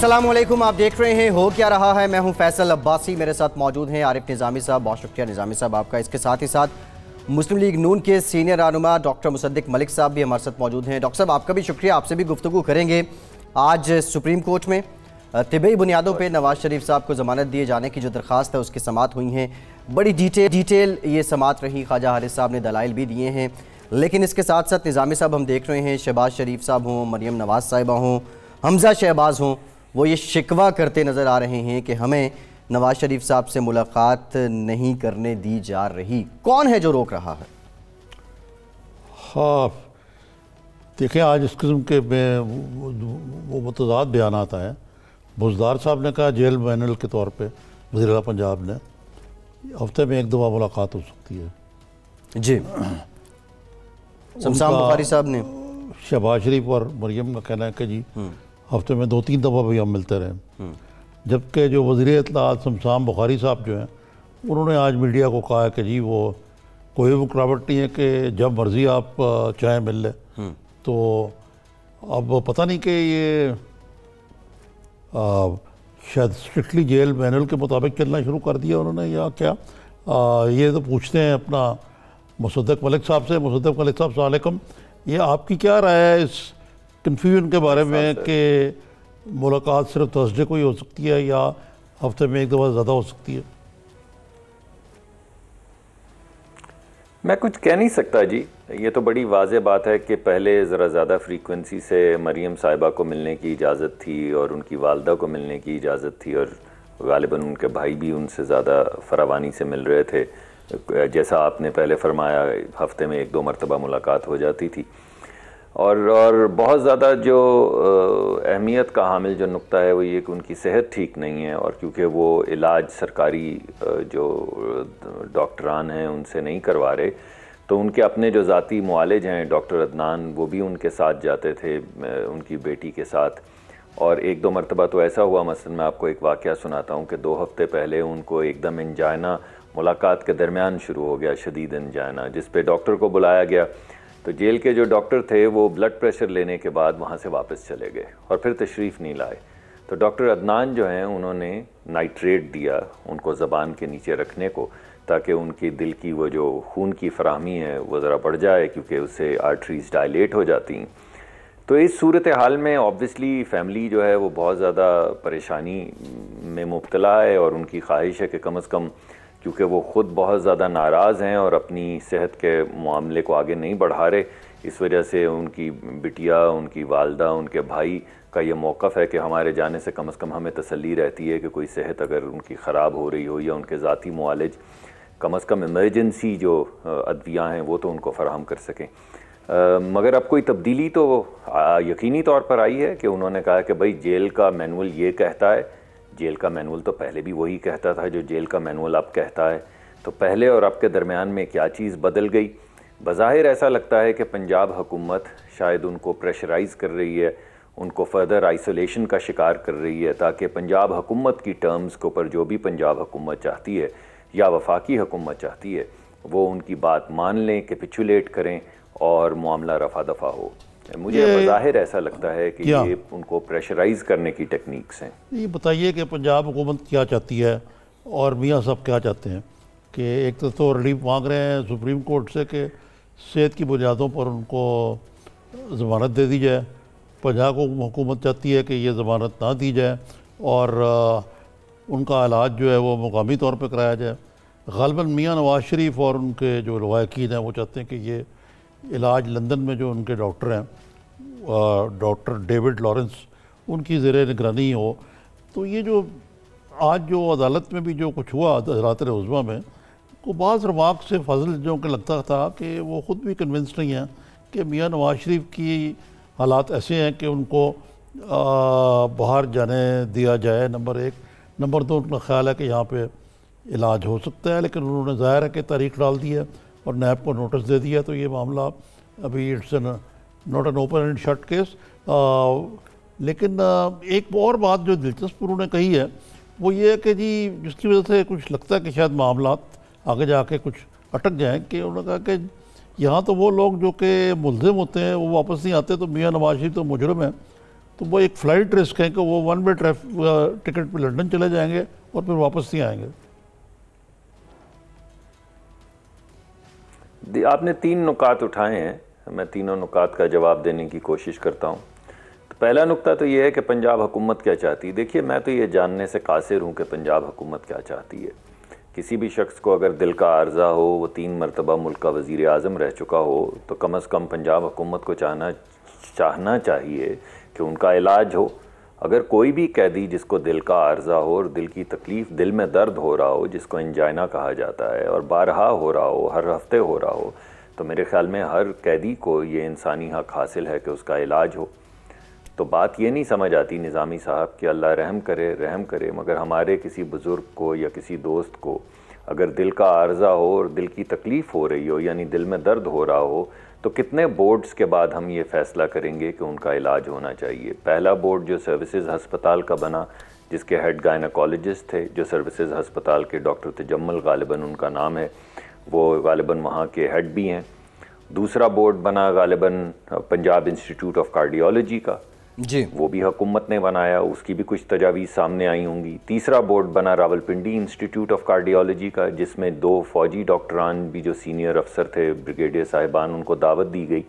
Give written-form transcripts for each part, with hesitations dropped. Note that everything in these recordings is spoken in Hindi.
अस्सलाम वालेकुम, आप देख रहे हैं हो क्या रहा है। मैं हूं फैसल अब्बासी, मेरे साथ मौजूद हैं आरिफ निज़ामी साहब। बहुत शुक्रिया निज़ामी साहब आपका। इसके साथ ही साथ मुस्लिम लीग नून के सीनियर रहनुमा डॉक्टर मुसद्दिक मलिक साहब भी हमारे साथ मौजूद हैं। डॉक्टर साहब आपका भी शुक्रिया, आपसे भी गुफ्तगू करेंगे। आज सुप्रीम कोर्ट में तिबई बुनियादों पर नवाज शरीफ साहब को ज़मानत दिए जाने की जो दरख्वास्त है उसकी समाअत हुई हैं। बड़ी डिटेल ये समाअत रही। ख्वाजा हारिस साहब ने दलाइल भी दिए हैं, लेकिन इसके साथ साथ निज़ामी साहब हम देख रहे हैं शहबाज शरीफ साहब हों, मरियम नवाज साहिबा हों, हमजा शहबाज हों, वो ये शिकवा करते नज़र आ रहे हैं कि हमें नवाज शरीफ साहब से मुलाकात नहीं करने दी जा रही। कौन है जो रोक रहा है? हाँ देखिए, आज इस किस्म के वो मुतज़ाद बयान आता है। बुज़दार साहब ने कहा जेल मैनुअल के तौर पे वज़ीर पंजाब ने हफ्ते में एक दफ़ा मुलाकात हो सकती है जी। शमशान बुखारी साहब ने, शहबाज शरीफ और मरियम का कहना है कि जी हफ्ते में 2-3 दफ़ा भी हम मिलते रहे। जबकि जो वज़ीर इत्तलाआत शमशान बुखारी साहब जो हैं उन्होंने आज मीडिया को कहा है कि जी वो कोई रुकावट नहीं है कि जब मर्ज़ी आप चाहें मिल लें। तो अब पता नहीं कि ये शायद स्ट्रिक्टली जेल मैनुअल के मुताबिक चलना शुरू कर दिया उन्होंने या क्या। ये तो पूछते हैं अपना मुसद्दिक मलिक साहब से। मुसद्दिक मलिक साहब अस्सलाम वालेकुम, ये आपकी क्या राय है इस कन्फ्यूजन के बारे में कि मुलाकात सिर्फ थर्सडे को ही हो सकती है या हफ्ते में एक दफ़ा ज़्यादा हो सकती है? मैं कुछ कह नहीं सकता जी। ये तो बड़ी वाज़ेह बात है कि पहले ज़रा ज़्यादा फ्रीक्वेंसी से मरियम साहिबा को मिलने की इजाज़त थी और उनकी वालदा को मिलने की इजाज़त थी और ग़ालिबन उनके भाई भी उनसे ज़्यादा फरावानी से मिल रहे थे। जैसा आपने पहले फरमाया, हफ्ते में 1-2 मरतबा मुलाकात हो जाती थी। और बहुत ज़्यादा जो अहमियत का हामिल जो नुक्ता है वो ये कि उनकी सेहत ठीक नहीं है, और क्योंकि वो इलाज सरकारी जो डॉक्टरान हैं उनसे नहीं करवा रहे, तो उनके अपने जो ज़ाती मुआलिज हैं डॉक्टर अदनान, वो भी उनके साथ जाते थे उनकी बेटी के साथ। और 1-2 मरतबा तो ऐसा हुआ, मसलन मैं आपको एक वाक़या सुनाता हूँ कि 2 हफ़्ते पहले उनको एकदम एंजाइना मुलाकात के दरमियान शुरू हो गया, शदीद एंजाइना, जिस पे डॉक्टर को बुलाया गया। तो जेल के जो डॉक्टर थे वो ब्लड प्रेशर लेने के बाद वहाँ से वापस चले गए और फिर तशरीफ़ नहीं लाए। तो डॉक्टर अदनान जो हैं उन्होंने नाइट्रेट दिया उनको ज़बान के नीचे रखने को, ताकि उनकी दिल की वो जो खून की फराहमी है वो ज़रा बढ़ जाए, क्योंकि उससे आर्टरीज डायलेट हो जाती हैं। तो इस सूरत हाल में ऑब्वियसली फ़ैमिली जो है वो बहुत ज़्यादा परेशानी में मुब्तला है, और उनकी ख्वाहिश है कि कम अज़ कम, क्योंकि वो ख़ुद बहुत ज़्यादा नाराज़ हैं और अपनी सेहत के मामले को आगे नहीं बढ़ा रहे, इस वजह से उनकी बिटिया, उनकी वालदा, उनके भाई का ये मौक़िफ़ है कि हमारे जाने से कम हमें तसल्ली रहती है कि कोई सेहत अगर उनकी ख़राब हो रही हो या उनके ज़ाती मुआलिज कम अज़ कम इमरजेंसी जो अदवियाँ हैं वो तो उनको फ़राहम कर सकें। मगर अब कोई तब्दीली तो यकीनी तौर पर आई है कि उन्होंने कहा कि भाई जेल का मैनुअल ये कहता है। जेल का मैनुअल तो पहले भी वही कहता था जो जेल का मैनुअल अब कहता है। तो पहले और अब के दरमियान में क्या चीज़ बदल गई? बज़ाहिर ऐसा लगता है कि पंजाब हुकूमत शायद उनको प्रेशराइज़ कर रही है, उनको फर्दर आइसोलेशन का शिकार कर रही है, ताकि पंजाब हुकूमत की टर्म्स के ऊपर जो भी पंजाब हुकूमत चाहती है या वफाकी हुकूमत चाहती है वो उनकी बात मान लें, कैपिचुलेट करें और मामला रफा दफा हो। मुझे बज़ाहिर ऐसा लगता है कि ये उनको प्रेशराइज करने की टेक्निक्स हैं। ये बताइए कि पंजाब हुकूमत क्या चाहती है और मियाँ साहब क्या चाहते हैं? कि एक तो रिलीफ मांग रहे हैं सुप्रीम कोर्ट से कि सेहत की बुनियादों पर उनको ज़मानत दे दी जाए। पंजाब हुकूमत चाहती है कि ये ज़मानत ना दी जाए और उनका इलाज जो है वो मुकामी तौर पर कराया जाए। ग़ालिबन मियाँ नवाज शरीफ और उनके जो लवाकिन हैं वो चाहते हैं कि ये इलाज लंदन में जो उनके डॉक्टर हैं, डॉक्टर डेविड लॉरेंस, उनकी ज़ेरे निगरानी हो। तो ये जो आज जो अदालत में भी जो कुछ हुआ अदालत उज़्मा में, को बाज़ रवाक़ से फजल जो कि लगता था कि वो ख़ुद भी कन्विंस नहीं है कि मियाँ नवाज शरीफ की हालात ऐसे हैं कि उनको बाहर जाने दिया जाए, नंबर 1। नंबर 2, उनका ख्याल है कि यहाँ पे इलाज हो सकता है, लेकिन उन्होंने ज़ाहिर है कि तारीख डाल दी है और नैब को नोटिस दे दिया। तो ये मामला अभी it's not an open and shut case. लेकिन एक और बात जो दिलचस्प उन्होंने कही है वो ये है कि जी जिसकी वजह से कुछ लगता है कि शायद मामला आगे जाके कुछ अटक जाएँ, कि उन्होंने कहा कि यहाँ तो वो लोग जो कि मुल्ज़िम होते हैं वो वापस नहीं आते, तो मियाँ नवाज शरीफ तो मुजरम है, तो वो एक फ़्लाइट रिस्क है कि वो वन वे टिकट पे लंदन चले जाएंगे और फिर वापस नहीं आएंगे। आपने 3 नुकात उठाए हैं, मैं तीनों नुकात का जवाब देने की कोशिश करता हूँ। तो पहला नुक्ता तो ये है कि पंजाब हुकूमत क्या चाहती है। देखिए, मैं तो ये जानने से कासिर हूँ कि पंजाब हुकूमत क्या चाहती है। किसी भी शख्स को अगर दिल का आर्जा हो, वो 3 मरतबा मुल्क का वज़ीर आज़म रह चुका हो, तो कम अज़ कम पंजाब हुकूमत को चाहना चाहिए कि उनका इलाज हो। अगर कोई भी कैदी जिसको दिल का आर्जा हो और दिल की तकलीफ़, दिल में दर्द हो रहा हो, जिसको एंजाइना कहा जाता है, और बारहा हो रहा हो, हर हफ्ते हो रहा हो, तो मेरे ख़्याल में हर कैदी को ये इंसानी हक़ हासिल है कि उसका इलाज हो। तो बात ये नहीं समझ आती निज़ामी साहब कि अल्लाह रहम करे, मगर हमारे किसी बुज़ुर्ग को या किसी दोस्त को अगर दिल का आर्जा हो और दिल की तकलीफ़ हो रही हो, यानी दिल में दर्द हो रहा हो, तो कितने बोर्ड्स के बाद हम ये फ़ैसला करेंगे कि उनका इलाज होना चाहिए। पहला बोर्ड जो सर्विसेज हस्पताल का बना, जिसके हेड गायनेकोलॉजिस्ट थे, जो सर्विसेज हस्पताल के डॉक्टर तजम्मल गालिबन उनका नाम है, वो गालिबन वहाँ के हेड भी हैं। दूसरा बोर्ड बना गालिबन पंजाब इंस्टीट्यूट ऑफ कार्डियोलॉजी का जी, वो भी हुकूमत ने बनाया, उसकी भी कुछ तजावीज़ सामने आई होंगी। तीसरा बोर्ड बना रावलपिंडी इंस्टीट्यूट ऑफ कार्डियोलॉजी का, जिसमें 2 फ़ौजी डॉक्टरान भी जो सीनियर अफसर थे, ब्रिगेडियर साहिबान, उनको दावत दी गई।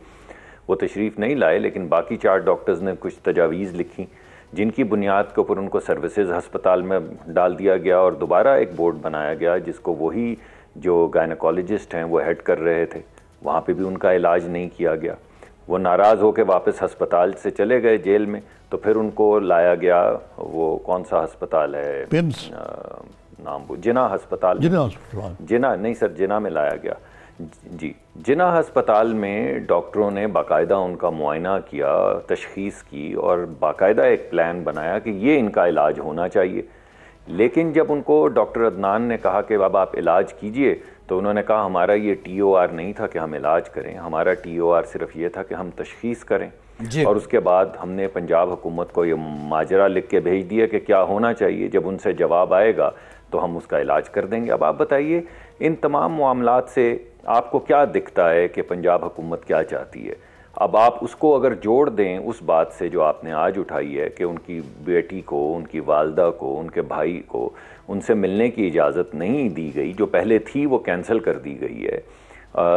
वो तशरीफ़ नहीं लाए, लेकिन बाकी 4 डॉक्टर्स ने कुछ तजावीज़ लिखी, जिनकी बुनियाद के ऊपर उनको सर्विसेज हस्पताल में डाल दिया गया। और दोबारा एक बोर्ड बनाया गया जिसको वही जो गायनेकोलॉजिस्ट हैं वो हेड कर रहे थे, वहाँ पे भी उनका इलाज नहीं किया गया। वो नाराज़ होकर वापस हस्पताल से चले गए जेल में, तो फिर उनको लाया गया, वो कौन सा अस्पताल है, पिम्स नाम वो जिना अस्पताल, जिना नहीं सर, जिना में लाया गया जी। जिना अस्पताल में डॉक्टरों ने बाकायदा उनका मुआयना किया, तशखीस की और बाकायदा एक प्लान बनाया कि ये इनका इलाज होना चाहिए। लेकिन जब उनको डॉक्टर अदनान ने कहा कि अब आप इलाज कीजिए, तो उन्होंने कहा हमारा ये TOR नहीं था कि हम इलाज करें, हमारा TOR सिर्फ ये था कि हम तशखीस करें। और उसके बाद हमने पंजाब हुकूमत को ये माजरा लिख के भेज दिया कि क्या होना चाहिए, जब उनसे जवाब आएगा तो हम उसका इलाज कर देंगे। अब आप बताइए, इन तमाम मामलात से आपको क्या दिखता है कि पंजाब हुकूमत क्या चाहती है? अब आप उसको अगर जोड़ दें उस बात से जो आपने आज उठाई है कि उनकी बेटी को, उनकी वालदा को, उनके भाई को उनसे मिलने की इजाज़त नहीं दी गई, जो पहले थी वो कैंसिल कर दी गई है,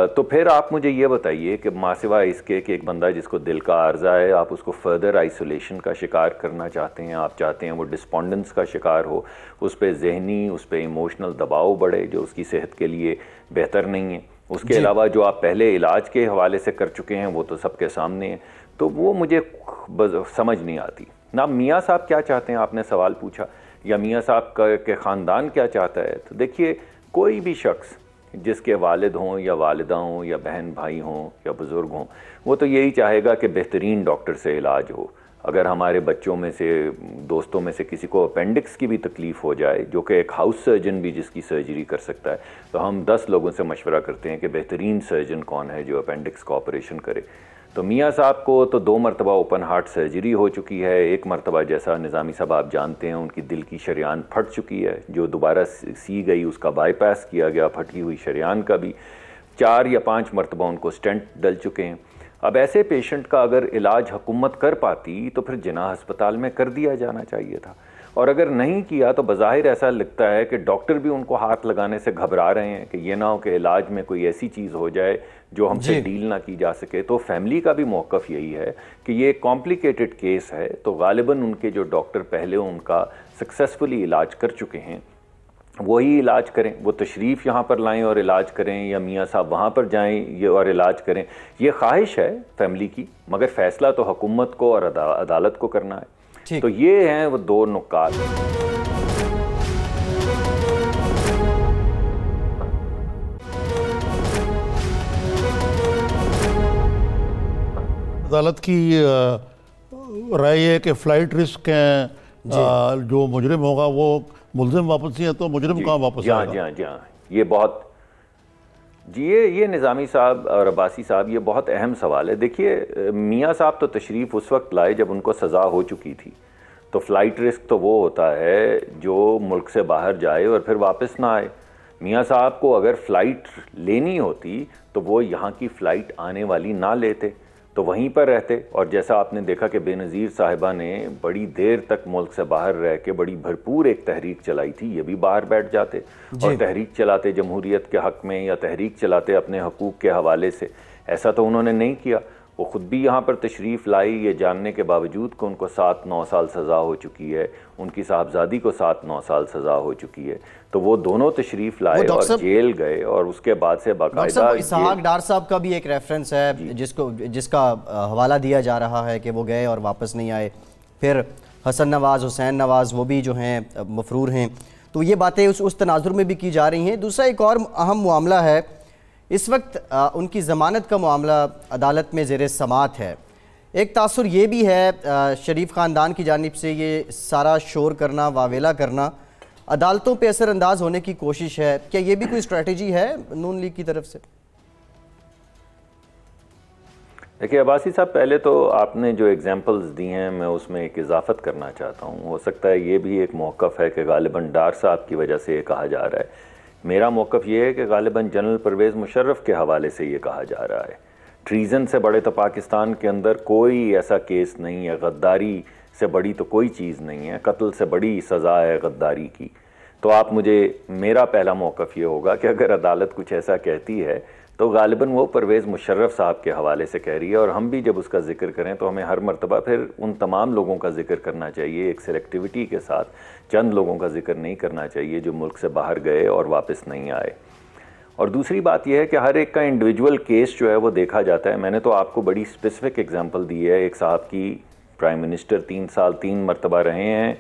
तो फिर आप मुझे ये बताइए कि मासिवा इसके कि एक बंदा जिसको दिल का आर्जा है, आप उसको फर्दर आइसोलेशन का शिकार करना चाहते हैं, आप चाहते हैं वो डिस्पोंडेंस का शिकार हो, उस पर जहनी, उस पर इमोशनल दबाव बढ़े जो उसकी सेहत के लिए बेहतर नहीं है। उसके अलावा जो आप पहले इलाज के हवाले से कर चुके हैं वो तो सबके सामने है, तो वो मुझे समझ नहीं आती। ना मियाँ साहब क्या चाहते हैं, आपने सवाल पूछा, या मियाँ साहब के ख़ानदान क्या चाहता है। तो देखिए, कोई भी शख्स जिसके वालिद हों या वालिदा हों या बहन भाई हों या बुज़ुर्ग हों, वो तो यही चाहेगा कि बेहतरीन डॉक्टर से इलाज हो। अगर हमारे बच्चों में से, दोस्तों में से किसी को अपेंडिक्स की भी तकलीफ़ हो जाए, जो कि एक हाउस सर्जन भी जिसकी सर्जरी कर सकता है, तो हम 10 लोगों से मशवरा करते हैं कि बेहतरीन सर्जन कौन है जो अपेंडिक्स का ऑपरेशन करे। तो मियाँ साहब को तो 2 मरतबा ओपन हार्ट सर्जरी हो चुकी है, 1 मरतबा जैसा निज़ामी साहब आप जानते हैं उनकी दिल की शरियान फट चुकी है, जो दोबारा सी गई उसका बाईपास किया गया, फटी हुई शरियान का भी 4 या 5 मरतबा उनको स्टेंट डल चुके हैं। अब ऐसे पेशेंट का अगर इलाज हुकूमत कर पाती तो फिर जिना अस्पताल में कर दिया जाना चाहिए था, और अगर नहीं किया तो बज़ाहिर ऐसा लगता है कि डॉक्टर भी उनको हाथ लगाने से घबरा रहे हैं कि ये ना हो कि इलाज में कोई ऐसी चीज़ हो जाए जो हमसे डील ना की जा सके। तो फैमिली का भी मौक़िफ़ यही है कि ये कॉम्प्लिकेटेड केस है, तो गालिबन उनके जो डॉक्टर पहले उनका सक्सेसफुली इलाज कर चुके हैं वही इलाज करें, वो तशरीफ़ यहाँ पर लाएं और इलाज करें, या मियाँ साहब वहाँ पर जाएं ये और इलाज करें। ये ख्वाहिश है फैमिली की, मगर फ़ैसला तो हुकूमत को और अदालत को करना है। तो ये हैं वो 2 नुकात। अदालत की राय है कि फ़्लाइट रिस्क हैं, जो मुजरिम होगा वो मुल्ज़िम वापस नहीं है, तो मुजरिम कहाँ वापस आएगा? जी हाँ, ये बहुत ये निज़ामी साहब और अब्बासी साहब, ये बहुत अहम सवाल है। देखिए, मियाँ साहब तो तशरीफ़ उस वक्त लाए जब उनको सज़ा हो चुकी थी, तो फ़्लाइट रिस्क तो वो होता है जो मुल्क से बाहर जाए और फिर वापस ना आए। मियाँ साहब को अगर फ़्लाइट लेनी होती तो वो यहाँ की फ़्लाइट आने वाली ना लेते, तो वहीं पर रहते। और जैसा आपने देखा कि बेनज़ीर साहिबा ने बड़ी देर तक मुल्क से बाहर रह के बड़ी भरपूर एक तहरीक चलाई थी, ये भी बाहर बैठ जाते और तहरीक चलाते जमहूरियत के हक़ में, या तहरीक चलाते अपने हकूक़ के हवाले से। ऐसा तो उन्होंने नहीं किया। वो ख़ुद भी यहाँ पर तशरीफ़ लाई, ये जानने के बावजूद कि उनको 7-9 साल सज़ा हो चुकी है, उनकी साहबजादी को 7-9 साल सज़ा हो चुकी है, तो वो दोनों तशरीफ़ लाए और जेल गए। और उसके बाद से बाकायदा इसहाक डार साहब का भी एक रेफरेंस है जिसका हवाला दिया जा रहा है कि वो गए और वापस नहीं आए। फिर हसन नवाज़, हुसैन नवाज़, वो भी जो हैं मफरूर हैं। तो ये बातें उस तनाजुर में भी की जा रही हैं। दूसरा एक और अहम मामला है, इस वक्त उनकी ज़मानत का मामला अदालत में ज़ेर समाअत है। एक तासुर ये भी है शरीफ ख़ानदान की जानिब से ये सारा शोर करना, वावेला करना, अदालतों पे असरअंदाज होने की कोशिश है। क्या ये भी कोई स्ट्रेटजी है नून लीग की तरफ से? देखिए अब्बासी साहब, पहले तो आपने जो एग्जांपल्स दी हैं मैं उसमें एक इजाफत करना चाहता हूँ। हो सकता है ये भी एक मौक़िफ़ है कि गालिबन डार साहब की वजह से ये कहा जा रहा है। मेरा मौक़िफ़ ये है कि गालिबन जनरल परवेज़ मुशर्रफ के हवाले से ये कहा जा रहा है। ट्रीज़न से बड़े तो पाकिस्तान के अंदर कोई ऐसा केस नहीं है, गद्दारी से बड़ी तो कोई चीज़ नहीं है, कत्ल से बड़ी सज़ा है गद्दारी की। तो आप मेरा पहला मौक़िफ़ ये होगा कि अगर अदालत कुछ ऐसा कहती है तो गालिबन वो परवेज़ मुशर्रफ साहब के हवाले से कह रही है। और हम भी जब उसका जिक्र करें तो हमें हर मरतबा फिर उन तमाम लोगों का जिक्र करना चाहिए, एक सिलेक्टिविटी के साथ। चंद लोगों का जिक्र नहीं करना चाहिए जो मुल्क से बाहर गए और वापस नहीं आए। और दूसरी बात यह है कि हर एक का इंडिविजुअल केस जो है वो देखा जाता है। मैंने तो आपको बड़ी स्पेसिफिक एग्जांपल दी है, एक साहब की प्राइम मिनिस्टर 3 साल 3 मरतबा रहे हैं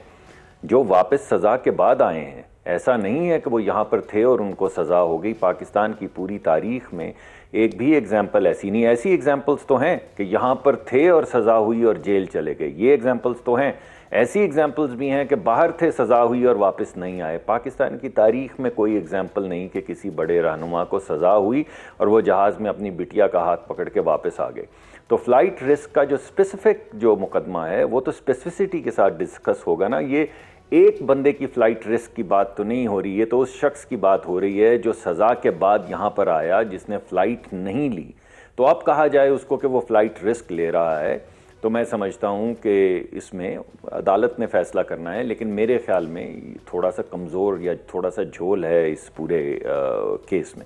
जो वापस सज़ा के बाद आए हैं। ऐसा नहीं है कि वो यहाँ पर थे और उनको सज़ा हो गई। पाकिस्तान की पूरी तारीख़ में एक भी एग्जाम्पल ऐसी नहीं। ऐसी एग्जाम्पल्स तो हैं कि यहाँ पर थे और सज़ा हुई और जेल चले गए, ये एग्जाम्पल्स तो हैं। ऐसी एग्जाम्पल्स भी हैं कि बाहर थे, सज़ा हुई और वापस नहीं आए। पाकिस्तान की तारीख़ में कोई एग्जाम्पल नहीं कि किसी बड़े रहनुमा को सज़ा हुई और वो जहाज़ में अपनी बिटिया का हाथ पकड़ के वापस आ गए। तो फ़्लाइट रिस्क का जो स्पेसिफ़िक जो मुकदमा है वो तो स्पेसिफिसिटी के साथ डिस्कस होगा ना। ये एक बंदे की फ़्लाइट रिस्क की बात तो नहीं हो रही है, तो उस शख्स की बात हो रही है जो सज़ा के बाद यहाँ पर आया, जिसने फ़्लाइट नहीं ली। तो अब कहा जाए उसको कि वो फ़्लाइट रिस्क ले रहा है, तो मैं समझता हूँ कि इसमें अदालत ने फ़ैसला करना है। लेकिन मेरे ख़्याल में थोड़ा सा कमज़ोर या थोड़ा सा झोल है इस पूरे केस में।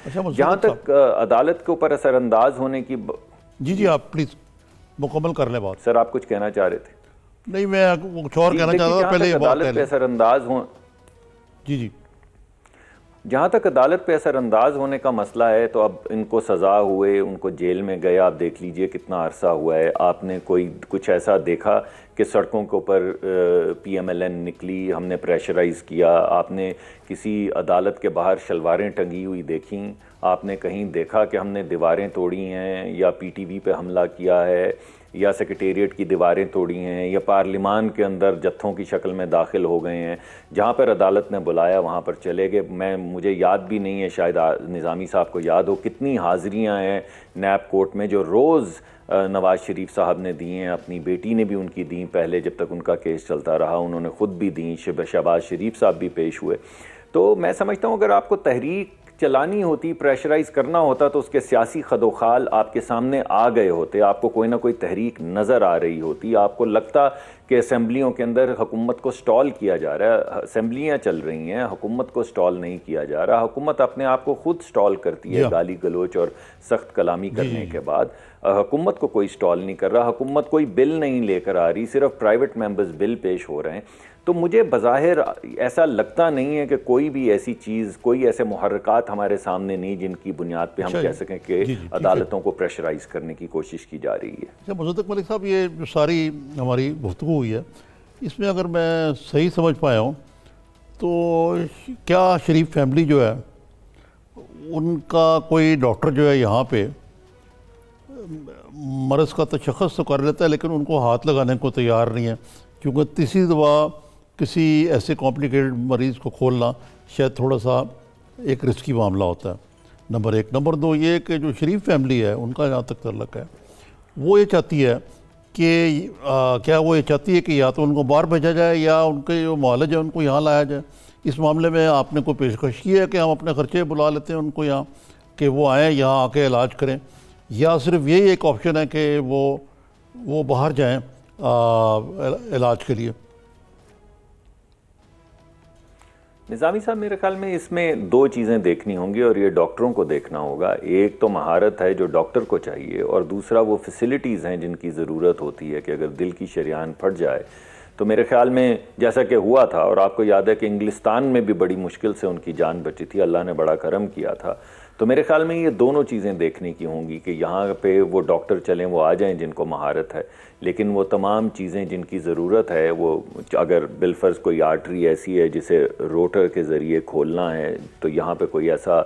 अच्छा, जहाँ तक अदालत के ऊपर असरअंदाज होने की जी आप प्लीज़ मुकम्मल कर लें बात। सर आप कुछ कहना चाह रहे थे? नहीं, मैं कुछ और कहना चाहता था पहले। अदालत पे असरअंदाज हो जी जहाँ तक अदालत पे असरअंदाज होने का मसला है, तो अब इनको सज़ा हुए, उनको जेल में गए, आप देख लीजिए कितना अरसा हुआ है। आपने कुछ ऐसा देखा कि सड़कों के ऊपर PMLN निकली, हमने प्रेशराइज़ किया? आपने किसी अदालत के बाहर शलवारें टंगी हुई देखी? आपने कहीं देखा कि हमने दीवारें तोड़ी हैं या PTV पे हमला किया है या सेक्रेटेरिएट की दीवारें तोड़ी हैं या पार्लिमान के अंदर जत्थों की शक्ल में दाखिल हो गए हैं? जहाँ पर अदालत ने बुलाया वहाँ पर चले गए। मुझे याद भी नहीं है, शायद निज़ामी साहब को याद हो, कितनी हाज़िरियाँ हैं नैब कोर्ट में जो रोज़ नवाज़ शरीफ साहब ने दी हैं। अपनी बेटी ने भी उनकी दी, पहले जब तक उनका केस चलता रहा उन्होंने ख़ुद भी दी। शहबाज शरीफ साहब भी पेश हुए। तो मैं समझता हूँ अगर आपको तहरीक चलानी होती, प्रेशराइज़ करना होता, तो उसके सियासी खदोखाल आपके सामने आ गए होते। आपको कोई ना कोई तहरीक नज़र आ रही होती। आपको लगता कि असम्बलियों के अंदर हुकूमत को स्टॉल किया जा रहा है, असम्बलियाँ चल रही हैं, हुकूमत को स्टॉल नहीं किया जा रहा। हुकूमत अपने आप को खुद स्टॉल करती है गाली गलोच और सख्त कलामी करने के बाद। हुकूमत को कोई स्टॉल नहीं कर रहा, हुकूमत कोई बिल नहीं लेकर आ रही, सिर्फ प्राइवेट मेंबर्स बिल पेश हो रहे हैं। तो मुझे बज़ाहिर ऐसा लगता नहीं है कि कोई भी ऐसी चीज़, कोई ऐसे मुहर्रिकात हमारे सामने नहीं जिनकी बुनियाद पे हम कह सकें कि अदालतों को प्रेशराइज़ करने की कोशिश की जा रही है। अच्छा मुसद्दिक मलिक साहब, ये जो सारी हमारी गुफ्तगू हुई है, इसमें अगर मैं सही समझ पाया हूँ तो क्या शरीफ फैमिली जो है उनका कोई डॉक्टर जो है यहाँ पे मर्ज़ का तशख़्ख़ुस तो कर लेता है लेकिन उनको हाथ लगाने को तैयार नहीं है, क्योंकि तीसरी दफ़ा किसी ऐसे कॉम्प्लिकेटेड मरीज़ को खोलना शायद थोड़ा सा एक रिस्की मामला होता है, नंबर 1। नंबर 2 ये कि जो शरीफ फैमिली है उनका जहाँ तक तल्लक है, वो ये चाहती है कि क्या वो ये चाहती है कि या तो उनको बाहर भेजा जाए या उनके जो मुआलज है उनको यहाँ लाया जाए। इस मामले में आपने कोई पेशकश की है कि हम अपने ख़र्चे बुला लेते हैं उनको यहाँ, कि वो आएँ यहाँ आके इलाज करें? या सिर्फ यही एक ऑप्शन है कि वो बाहर जाएं इलाज के लिए? निज़ामी साहब, मेरे ख्याल में इसमें दो चीज़ें देखनी होंगी और ये डॉक्टरों को देखना होगा। एक तो महारत है जो डॉक्टर को चाहिए, और दूसरा वो फैसिलिटीज़ हैं जिनकी ज़रूरत होती है कि अगर दिल की शरीयान फट जाए तो मेरे ख्याल में जैसा कि हुआ था, और आपको याद है कि इंग्लिस्तान में भी बड़ी मुश्किल से उनकी जान बची थी, अल्लाह ने बड़ा करम किया था। तो मेरे ख्याल में ये दोनों चीज़ें देखने की होंगी कि यहाँ पे वो डॉक्टर चलें, वो आ जाएं जिनको महारत है, लेकिन वो तमाम चीज़ें जिनकी ज़रूरत है, वो अगर बिलफर्ज कोई आर्टरी ऐसी है जिसे रोटर के ज़रिए खोलना है, तो यहाँ पे कोई ऐसा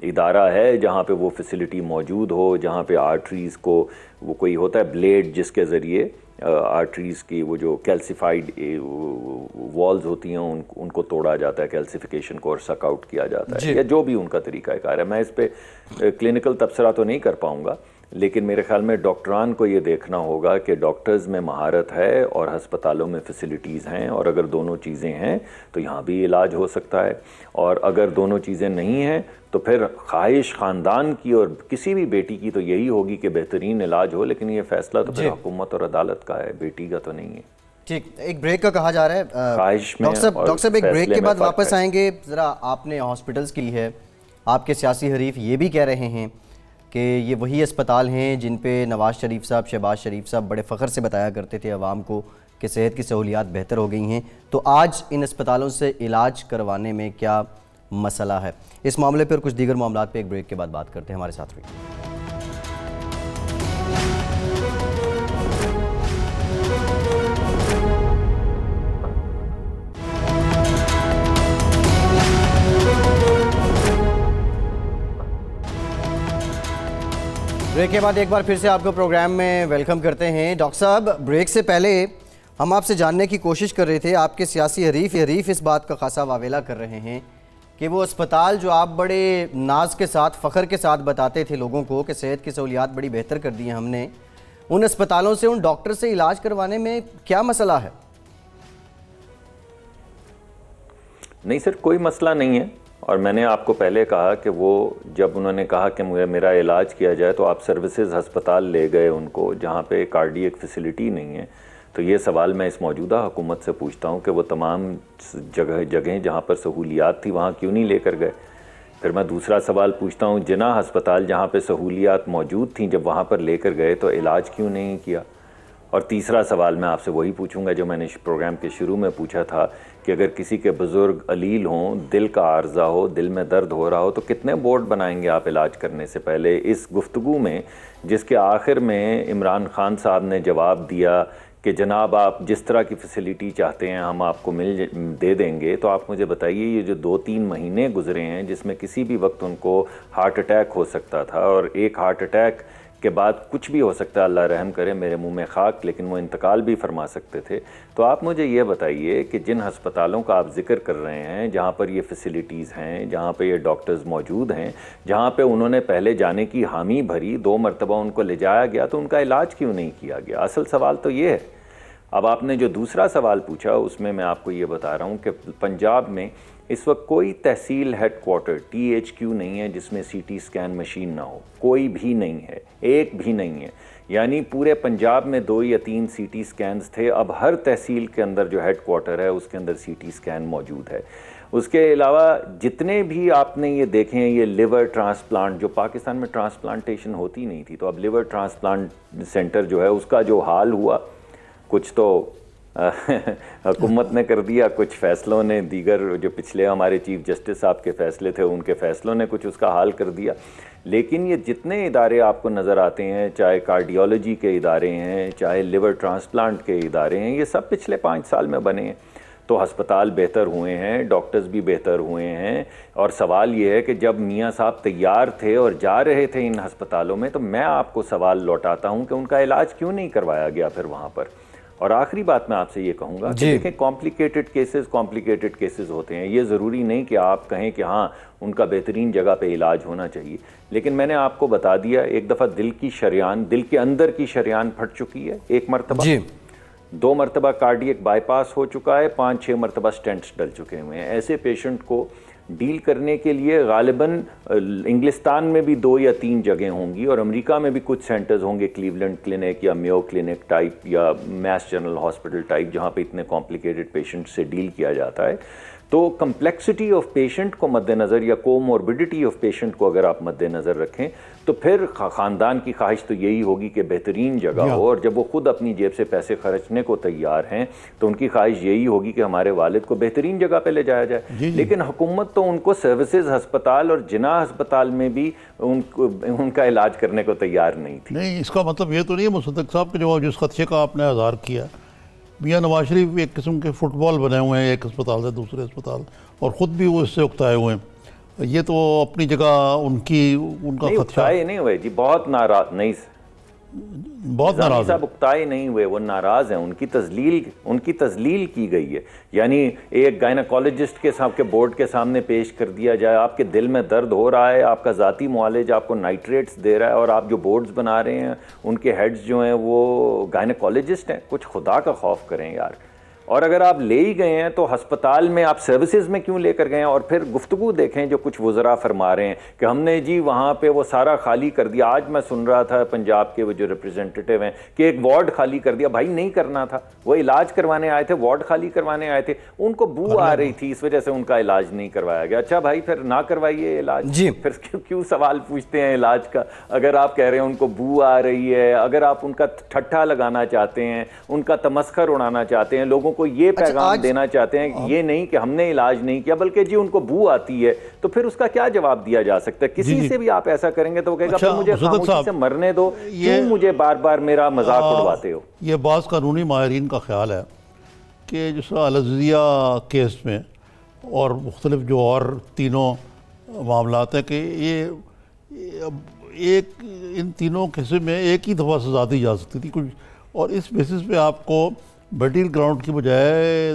इदारा है जहाँ पे वो फैसिलिटी मौजूद हो, जहाँ पे आर्टरीज़ को वो कोई होता है ब्लेड जिसके ज़रिए आर्टरीज़ की वो जो कैल्सिफाइड वॉल्स होती हैं उनको तोड़ा जाता है, कैल्सिफिकेशन को, और सक आउट किया जाता है, या जो भी उनका तरीक़ाकार है। मैं इस पर क्लिनिकल तबसरा तो नहीं कर पाऊँगा, लेकिन मेरे ख्याल में डॉक्टरान को ये देखना होगा कि डॉक्टर्स में महारत है और हस्पतालों में फैसिलिटीज़ हैं, और अगर दोनों चीज़ें हैं तो यहाँ भी इलाज हो सकता है, और अगर दोनों चीज़ें नहीं हैं तो फिर ख्वाहिश ख़ानदान की और किसी भी बेटी की तो यही होगी कि बेहतरीन इलाज हो, लेकिन ये फ़ैसला तो फिर हुकूमत और अदालत का है, बेटी का तो नहीं है। ठीक, एक ब्रेक का कहा जा रहा है डॉक्टर साहब, एक ब्रेक के बाद वापस आएंगे। ज़रा आपने हॉस्पिटल्स की है, आपके सियासी हरीफ ये भी कह रहे हैं कि ये वही अस्पताल हैं जिन पे नवाज़ शरीफ साहब, शहबाज शरीफ साहब बड़े फ़ख्र से बताया करते थे आवाम को कि सेहत की सहूलियात बेहतर हो गई हैं। तो आज इन अस्पतालों से इलाज करवाने में क्या मसला है? इस मामले पर कुछ दीगर मामलात पे एक ब्रेक के बाद बात करते हैं। हमारे साथ रहिए। ब्रेक के बाद एक बार फिर से आपको प्रोग्राम में वेलकम करते हैं। डॉक्टर साहब, ब्रेक से पहले हम आपसे जानने की कोशिश कर रहे थे, आपके सियासी हरीफ इस बात का खासा वावेला कर रहे हैं कि वो अस्पताल जो आप बड़े नाज के साथ, फ़ख्र के साथ बताते थे लोगों को कि सेहत की सहूलियात बड़ी बेहतर कर दी हैं हमने, उन अस्पतालों से, उन डॉक्टर से इलाज करवाने में क्या मसला है? नहीं सर, कोई मसला नहीं है, और मैंने आपको पहले कहा कि वो जब उन्होंने कहा कि मुझे मेरा इलाज किया जाए तो आप सर्विसेज हस्पताल ले गए उनको जहाँ पे कार्डियक फैसिलिटी नहीं है। तो ये सवाल मैं इस मौजूदा हुकूमत से पूछता हूँ कि वो तमाम जगहें जहाँ पर सहूलियात थी वहाँ क्यों नहीं लेकर गए। फिर मैं दूसरा सवाल पूछता हूँ, जिना हस्पताल जहाँ पे सहूलियात मौजूद थी जब वहाँ पर लेकर गए तो इलाज क्यों नहीं किया। और तीसरा सवाल मैं आपसे वही पूछूंगा जो मैंने प्रोग्राम के शुरू में पूछा था कि अगर किसी के बुज़ुर्ग अलील हों, दिल का आर्जा हो, दिल में दर्द हो रहा हो, तो कितने बोर्ड बनाएंगे आप इलाज करने से पहले। इस गुफ्तगू में जिसके आखिर में इमरान खान साहब ने जवाब दिया कि जनाब आप जिस तरह की फ़ैसिलिटी चाहते हैं हम आपको दे देंगे, तो आप मुझे बताइए ये जो 2-3 महीने गुजरे हैं जिसमें किसी भी वक्त उनको हार्ट अटैक हो सकता था, और एक हार्ट अटैक के बाद कुछ भी हो सकता है, अल्लाह रहम करे, मेरे मुंह में खाक, लेकिन वो इंतकाल भी फरमा सकते थे। तो आप मुझे ये बताइए कि जिन हस्पतालों का आप जिक्र कर रहे हैं, जहाँ पर ये फैसिलिटीज़ हैं, जहाँ पे ये डॉक्टर्स मौजूद हैं, जहाँ पे उन्होंने पहले जाने की हामी भरी, 2 मरतबा उनको ले जाया गया, तो उनका इलाज क्यों नहीं किया गया? असल सवाल तो ये है। अब आपने जो दूसरा सवाल पूछा उसमें मैं आपको ये बता रहा हूँ कि पंजाब में इस वक्त कोई तहसील हेडक्वार्टर THQ नहीं है जिसमें CT स्कैन मशीन ना हो, कोई भी नहीं है, एक भी नहीं है। यानी पूरे पंजाब में 2 या 3 CT स्कैन्स थे, अब हर तहसील के अंदर जो हेडक्वार्टर है उसके अंदर CT स्कैन मौजूद है। उसके अलावा जितने भी आपने ये देखे हैं, ये लिवर ट्रांसप्लांट, जो पाकिस्तान में ट्रांसप्लांटेशन होती नहीं थी, तो अब लिवर ट्रांसप्लांट सेंटर जो है उसका जो हाल हुआ, कुछ तो हुकूमत ने कर दिया, कुछ फ़ैसलों ने, दीगर जो पिछले हमारे चीफ जस्टिस साहब के फ़ैसले थे उनके फ़ैसलों ने कुछ उसका हाल कर दिया। लेकिन ये जितने इदारे आपको नज़र आते हैं, चाहे कार्डियोलॉजी के इदारे हैं, चाहे लिवर ट्रांसप्लांट के इदारे हैं, ये सब पिछले 5 साल में बने हैं। तो हस्पताल बेहतर हुए हैं, डॉक्टर्स भी बेहतर हुए हैं, और सवाल ये है कि जब मियाँ साहब तैयार थे और जा रहे थे इन हस्पतालों में, तो मैं आपको सवाल लौटाता हूँ कि उनका इलाज क्यों नहीं करवाया गया फिर वहाँ पर। और आखिरी बात मैं आपसे ये कहूँगा कि देखें, कॉम्प्लिकेटेड केसेस होते हैं, ये ज़रूरी नहीं कि आप कहें कि हाँ उनका बेहतरीन जगह पे इलाज होना चाहिए। लेकिन मैंने आपको बता दिया, एक दफ़ा दिल की शरियान, दिल के अंदर की शरियान फट चुकी है 1 मरतबा, 2 मरतबा कार्डियक बाईपास हो चुका है, 5-6 मरतबा स्टेंट्स डल चुके हुए हैं। ऐसे पेशेंट को डील करने के लिए गालिबन इंग्लिस्तान में भी 2 या 3 जगह होंगी और अमेरिका में भी कुछ सेंटर्स होंगे, क्लीवलैंड क्लिनिक या मेयो क्लिनिक टाइप या मैस जनरल हॉस्पिटल टाइप, जहाँ पे इतने कॉम्प्लिकेटेड पेशेंट से डील किया जाता है। तो कम्प्लेक्सिटी ऑफ पेशेंट को मद्देनज़र या कोमॉर्बिडिटी ऑफ पेशेंट को अगर आप मद्देनज़र रखें तो फिर ख़ानदान की ख्वाहिश तो यही होगी कि बेहतरीन जगह हो, और जब वो खुद अपनी जेब से पैसे खर्चने को तैयार हैं तो उनकी ख्वाहिश यही होगी कि हमारे वालिद को बेहतरीन जगह पे ले जाया जाए। लेकिन हुकूमत तो उनको सर्विसेज अस्पताल और जिना अस्पताल में भी उनका इलाज करने को तैयार नहीं थी। नहीं, इसका मतलब ये तो नहीं है मुसद्दिक साहब के जो जिस खदशे का आपने आज़ार किया, मियाँ नवाज शरीफ एक किस्म के फुटबॉल बने हुए हैं एक अस्पताल से दूसरे अस्पताल, और ख़ुद भी वो इससे उकताए हुए हैं। ये तो अपनी जगह उनका खदशा नहीं हुए जी, बहुत नाराज नहीं, बहुत नाराज साहब उकताए नहीं हुए, वो नाराज हैं, उनकी तजलील की गई है। यानी एक गायनाकोलॉजिस्ट के साथ के बोर्ड के सामने पेश कर दिया जाए, आपके दिल में दर्द हो रहा है, आपका ज़ाती मुआलिज आपको नाइट्रेट्स दे रहा है और आप जो बोर्ड्स बना रहे हैं उनके हेड्स जो हैं वो गायनाकोलॉजिस्ट हैं। कुछ खुदा का खौफ करें यार। और अगर आप ले ही गए हैं तो हस्पताल में आप सर्विसेज में क्यों लेकर गए हैं? और फिर गुफ्तगू देखें जो कुछ वज़रा फरमा रहे हैं कि हमने जी वहाँ पे वो सारा खाली कर दिया। आज मैं सुन रहा था पंजाब के वो जो रिप्रेजेंटेटिव हैं कि एक वार्ड खाली कर दिया। भाई नहीं करना था, वो इलाज करवाने आए थे, वार्ड खाली करवाने आए थे, उनको बू आ रही थी, इस वजह से उनका इलाज नहीं करवाया गया। अच्छा भाई फिर ना करवाइए इलाज जी, फिर क्यों सवाल पूछते हैं इलाज का? अगर आप कह रहे हैं उनको बू आ रही है, अगर आप उनका ठट्ठा लगाना चाहते हैं, उनका तमस्खर उड़ाना चाहते हैं, लोगों को ये पैगाम देना चाहते हैं, ये नहीं कि हमने इलाज नहीं किया बल्कि जी उनको बू आती है, तो फिर उसका क्या जवाब दिया जा सकता है? किसी से भी आप ऐसा करेंगे तो वो कहेगा अच्छा, मुझे खामोशी से मरने दो, क्यों मुझे बार बार मेरा मजाक उड़वाते हो? ये बाज़ कानूनी माहिरीन का ख्याल है कि जिस अल-अज़िज़िया केस में और मुख्तलिफ जो और तीनों मामलात हैं कि ये इन तीनों केसों में एक ही दफ़ा सज़ा दी जा सकती थी कुछ, और इस बेसिस पे आपको बैटिल ग्राउंड की बजाय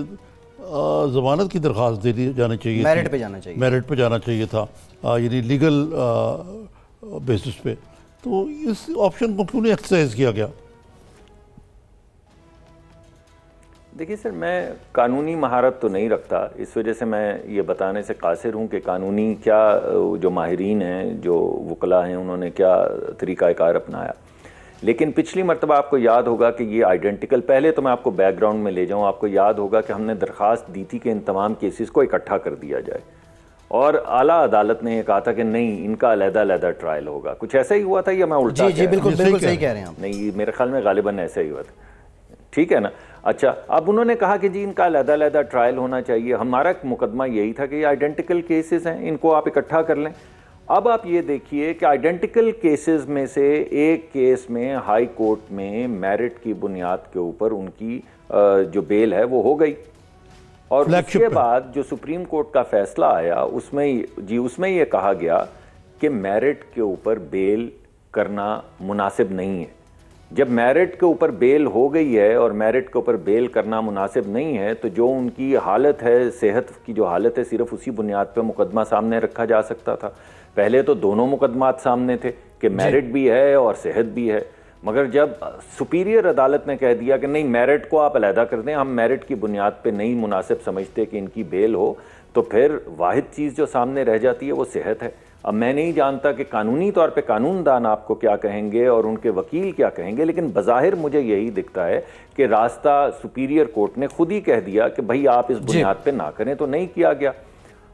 ज़मानत की दरख्वास्त दे दी जानी चाहिए, मेरिट पे जाना चाहिए, मेरिट पे जाना चाहिए था, यानी लीगल बेसिस पे। तो इस ऑप्शन को क्यों नहीं एक्सरसाइज किया गया? देखिए सर, मैं कानूनी महारत तो नहीं रखता, इस वजह से मैं ये बताने से कासिर हूँ कि कानूनी क्या जो माहिरीन हैं, जो वकला हैं, उन्होंने क्या तरीक़ाकार अपनाया। लेकिन पिछली मरतबा आपको याद होगा कि ये आइडेंटिकल, पहले तो मैं आपको बैकग्राउंड में ले जाऊँ, आपको याद होगा कि हमने दरख्वास्त दी थी कि इन तमाम केसेस को इकट्ठा कर दिया जाए, और आला अदालत ने ये कहा था कि नहीं, इनका अलग-अलग ट्रायल होगा। कुछ ऐसा ही हुआ था या मैं उल्टा? जी बिल्कुल सही कह रहे हैं आप। नहीं, मेरे ख्याल में गालिबन ऐसा ही हुआ था, ठीक है ना? अच्छा, अब उन्होंने कहा कि जी इनका अलग-अलग ट्रायल होना चाहिए। हमारा मुकदमा यही था कि ये आइडेंटिकल केसेस हैं, इनको आप इकट्ठा कर लें। अब आप ये देखिए कि आइडेंटिकल केसेस में से एक केस में हाई कोर्ट में मेरिट की बुनियाद के ऊपर उनकी जो बेल है वो हो गई, और उसके बाद जो सुप्रीम कोर्ट का फैसला आया उसमें ये कहा गया कि मेरिट के ऊपर बेल करना मुनासिब नहीं है। जब मेरिट के ऊपर बेल हो गई है और मेरिट के ऊपर बेल करना मुनासिब नहीं है, तो जो उनकी हालत है, सेहत की जो हालत है, सिर्फ उसी बुनियाद पे मुकदमा सामने रखा जा सकता था। पहले तो दोनों मुकदमात सामने थे कि मेरिट भी है और सेहत भी है, मगर जब सुपीरियर अदालत ने कह दिया कि नहीं, मेरिट को आप अलहदा कर दें, हम मेरिट की बुनियाद पे नहीं मुनासिब समझते कि इनकी बेल हो, तो फिर वाहिद चीज़ जो सामने रह जाती है वो सेहत है। अब मैं नहीं जानता कि कानूनी तौर पे कानूनदान आपको क्या कहेंगे और उनके वकील क्या कहेंगे, लेकिन बज़ाहिर मुझे यही दिखता है कि रास्ता सुपीरियर कोर्ट ने खुद ही कह दिया कि भाई आप इस बुनियाद पे ना करें, तो नहीं किया गया।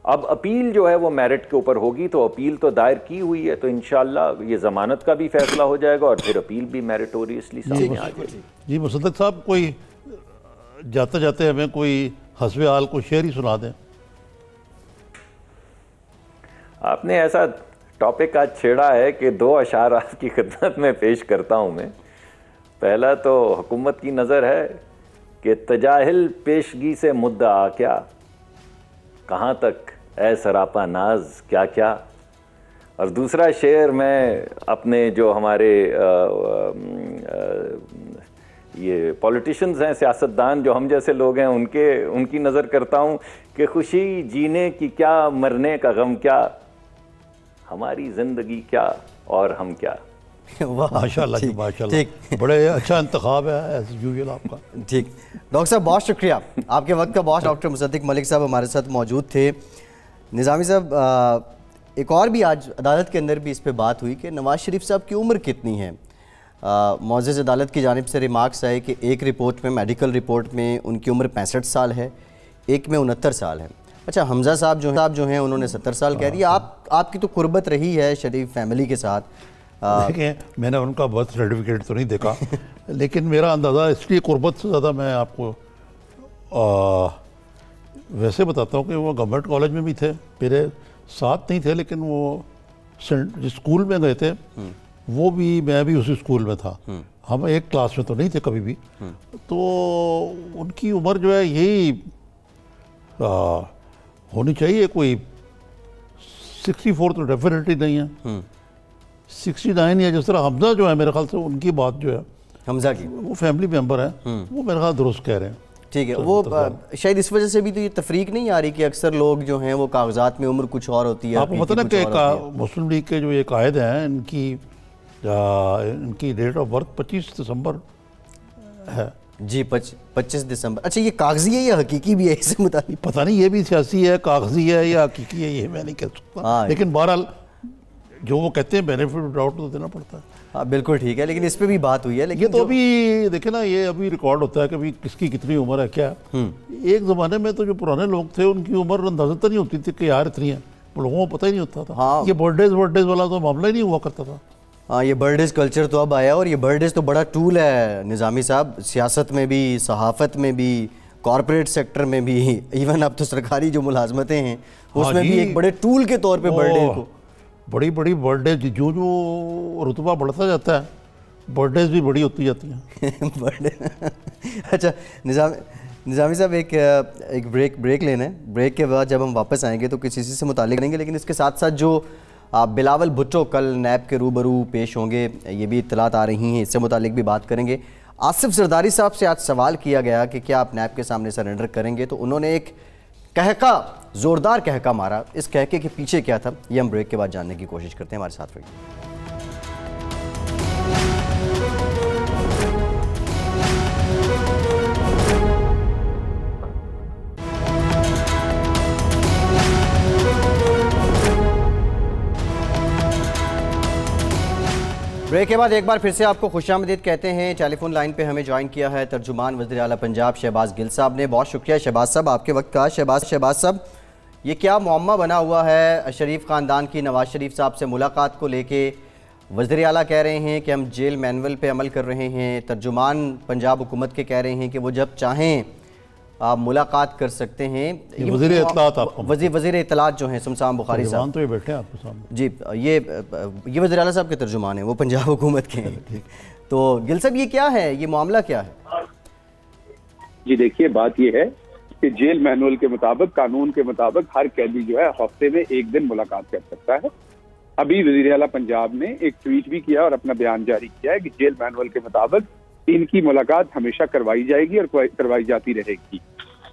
अब अपील जो है वो मेरिट के ऊपर होगी, तो अपील तो दायर की हुई है, तो इंशाल्लाह ये ज़मानत का भी फैसला हो जाएगा और फिर अपील भी मेरिटोरियसली सामने आ जाएगी। जी मुसद्दिक साहब, कोई जाते जाते हमें कोई हस्बे हाल को शेर ही सुना दें। आपने ऐसा टॉपिक आज छेड़ा है कि 2 अशार आपकी खिदमत में पेश करता हूँ मैं। पहला तो हुकूमत की नज़र है कि तजाहिल पेशगी से मुद्दा आ क्या, कहाँ तक ऐ सरापा नाज क्या क्या। और दूसरा शेर मैं अपने जो हमारे ये पॉलिटिशियंस हैं, सियासतदान जो हम जैसे लोग हैं, उनकी नज़र करता हूँ कि खुशी जीने की क्या, मरने का गम क्या, हमारी ज़िंदगी क्या और हम क्या। माशाल्लाह जी, माशाल्लाह, बड़े अच्छा इंतखाब है एज यूजुअल आपका। ठीक, डॉक्टर साहब बहुत शुक्रिया, आपके वक्त का बहुत। डॉक्टर मुसद्दिक मलिक साहब हमारे साथ मौजूद थे। निज़ामी साहब, एक और भी आज अदालत के अंदर भी इस पे बात हुई कि नवाज़ शरीफ साहब की उम्र कितनी है। मुअज़्ज़ज़ अदालत की जानिब से रिमार्क्स आए कि एक रिपोर्ट में, मेडिकल रिपोर्ट में उनकी उम्र 65 साल है, एक में 69 साल है। अच्छा, हमज़ा साहब जो हैं उन्होंने 70 साल कह दिया। आपकी तो कुर्बत रही है शरीफ फैमिली के साथ। देखिए, मैंने उनका बर्थ सर्टिफिकेट तो नहीं देखा लेकिन मेरा अंदाज़ा इसलिए कुर्बत से ज़्यादा मैं आपको वैसे बताता हूँ कि वो गवर्नमेंट कॉलेज में भी थे, मेरे साथ नहीं थे लेकिन वो जिस स्कूल में गए थे वो भी, मैं भी उसी स्कूल में था। हम एक क्लास में तो नहीं थे कभी भी। तो उनकी उम्र जो है यही होनी चाहिए, कोई 64 तो डेफिनेटली नहीं है, 69 या जिस तरह हमजा जो है मेरे ख्याल से उनकी बात जो है, हमजा की, वो फैमिली मेंबर है, वो मेरे ख्याल दुरुस्त कह रहे हैं। ठीक है। वो शायद इस वजह से भी तो ये तफरीक नहीं आ रही कि अक्सर लोग जो हैं वो कागजात में उम्र कुछ और होती है। आपको पता ना कि मुस्लिम लीग के जो ये कायद हैं, इनकी डेट ऑफ बर्थ 25 दिसंबर है जी। 25 दिसंबर। अच्छा, ये कागजी है या हकीकी भी है? इससे मुताबिक पता नहीं, ये भी सियासी है, कागजी है या हकीकी है, ये मैं नहीं कह सकता। लेकिन बहरहाल जो वो कहते हैं बेनिफिट ऑफ डाउट तो देना पड़ता है। हाँ, बिल्कुल ठीक है, लेकिन इस पे भी बात हुई है। लेकिन ये तो अभी देखे ना, ये अभी रिकॉर्ड होता है कि अभी किसकी कितनी उम्र है क्या। एक ज़माने में तो जो पुराने लोग थे उनकी उम्र अंदाज़ा नहीं होती थी कि यार इतनी है, लोगों को पता ही नहीं होता था। हाँ, ये बर्थडेज वाला तो मामला ही नहीं हुआ करता था। हाँ, ये बर्थडेज कल्चर तो अब आया, और ये बर्थडेज तो बड़ा टूल है निज़ामी साहब, सियासत में भी, सहाफ़त में भी, कॉरपोरेट सेक्टर में भी, इवन अब तो सरकारी जो मुलाजमतें हैं उसमें भी एक बड़े टूल के तौर पे बर्थडे को, बड़ी बड़ी बर्थडे, जो रुतबा बढ़ता जाता है बर्थडेज भी बड़ी होती जाती हैं। बर्थडे अच्छा निज़ामी साहब, एक ब्रेक लेना है। ब्रेक के बाद जब हम वापस आएंगे तो किसी से मुतालिक करेंगे, लेकिन इसके साथ साथ जो बिलावल भुट्टो कल नैब के रूबरू पेश होंगे, ये भी इत्तलात आ रही हैं, इससे मुतालिक भी बात करेंगे। आसिफ जरदारी साहब से आज सवाल किया गया कि क्या आप नैब के सामने सरेंडर करेंगे, तो उन्होंने एक कहका, ज़ोरदार कहका मारा। इस कहके के पीछे क्या था, ये हम ब्रेक के बाद जानने की कोशिश करते हैं। हमारे साथ रहिए। ब्रेक के बाद एक बार फिर से आपको खुशामदीद कहते हैं। टेलीफोन लाइन पे हमें ज्वाइन किया है तर्जुमान वज़ीर आला पंजाब शहबाज गिल साहब ने। बहुत शुक्रिया शहबाज साहब आपके वक्त का। शहबाज साहब, ये क्या मुअम्मा बना हुआ है शरीफ ख़ानदान की नवाज़ शरीफ साहब से मुलाकात को लेके? वज़ीर आला कह रहे हैं कि हम जेल मैनुअल पे अमल कर रहे हैं, तर्जुमान पंजाब हुकूमत के कह रहे हैं कि वो जब चाहें आप मुलाकात कर सकते हैं। वज़ीर इत्तलात आपको, वज़ीर इत्तलात जो हैं शमशान बुखारी साहब तो ये बैठे हैं आपके सामने जी, ये वज़ीर आला साहब के तर्जुमान हैं, वो पंजाब हुकूमत के हैं। तो गिल साहब, ये क्या है, ये मामला क्या है? जी देखिए, बात ये है कि जेल मैनुअल के मुताबिक, कानून के मुताबिक हर कैदी जो है हफ्ते में एक दिन मुलाकात कर सकता है। अभी वज़ीर आला पंजाब ने एक ट्वीट भी किया और अपना बयान जारी किया है कि जेल मैनुअल के मुताबिक इनकी मुलाकात हमेशा करवाई जाएगी और करवाई जाती रहेगी,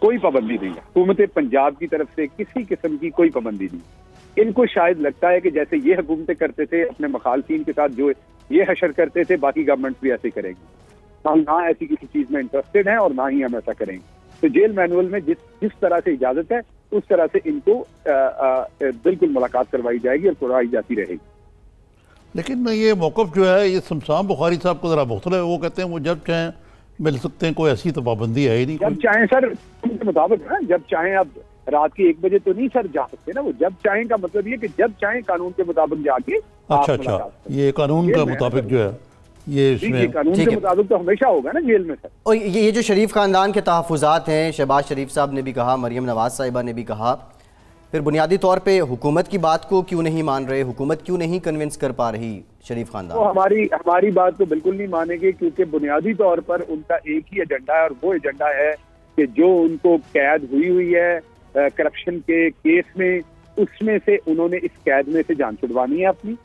कोई पाबंदी नहीं है। हुकूमत पंजाब की तरफ से किसी किस्म की कोई पाबंदी नहीं। इनको शायद लगता है कि जैसे ये हुकूमतें करते थे अपने मुखालफिन के साथ जो ये हशर करते थे, बाकी गवर्नमेंट भी ऐसे करेंगी। हम ना ऐसी किसी चीज में इंटरेस्टेड हैं और ना ही हम ऐसा करेंगे। तो जेल मैनुअल में जिस तरह से इजाजत है उस तरह से इनको बिल्कुल मुलाकात करवाई जाएगी और करवाई जाती रहेगी। लेकिन ये मौक़िफ़ जो है ये शमशान बुखारी साहब को ज़रा मुख्तलिफ है। वो कहते हैं वो जब चाहें मिल सकते हैं, कोई ऐसी तो पाबंदी है ही नहीं। जब चाहें सर, उनके मुताबिक है, जब चाहें। आप रात के 1 बजे तो नहीं सर जा सकते ना। वो जब चाहें का मतलब ये कि जब चाहें कानून के मुताबिक जाके। अच्छा, ये कानून के मुताबिक जो है ये इसमें कानून के मुताबिक तो हमेशा होगा ना जेल में सर। और ये जो शरीफ खानदान के तहफ़्फ़ुज़ात हैं, शहबाज शरीफ साहब ने भी कहा, मरियम नवाज साहिबा ने भी कहा, फिर बुनियादी तौर पे हुकूमत की बात को क्यों नहीं मान रहे? हुकूमत क्यों नहीं कन्विंस कर पा रही शरीफ खानदान? तो हमारी बात तो बिल्कुल नहीं मानेंगे, क्योंकि बुनियादी तौर पर उनका एक ही एजेंडा है और वो एजेंडा है कि जो उनको कैद हुई है करप्शन के केस में, उसमें से उन्होंने इस कैद में से जान छुड़वानी है अपनी।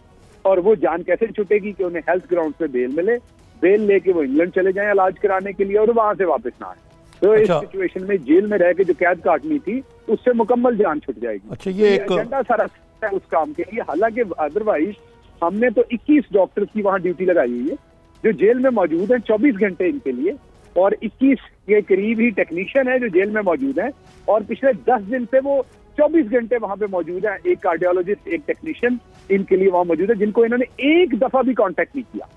और वो जान कैसे छुटेगी कि उन्हें हेल्थ ग्राउंड पे बेल मिले, बेल लेके वो इंग्लैंड चले जाएं इलाज कराने के लिए और वहां से वापस ना आए। तो इस सिचुएशन में जेल में रह के जो कैद काटनी थी उससे मुकम्मल जान छुट जाएगी। अच्छा, ये एक एजेंडा सारा है उस काम के लिए। हालांकि अदरवाइज हमने तो 21 डॉक्टर्स की वहां ड्यूटी लगाई हुई है जो जेल में मौजूद है 24 घंटे इनके लिए, और 21 के करीब ही टेक्नीशियन है जो जेल में मौजूद है। और पिछले 10 दिन से वो 24 घंटे वहां पे मौजूद है। एक कार्डियोलॉजिस्ट, एक टेक्नीशियन इनके लिए वहां मौजूद है, जिनको इन्होंने एक दफा भी कांटेक्ट नहीं किया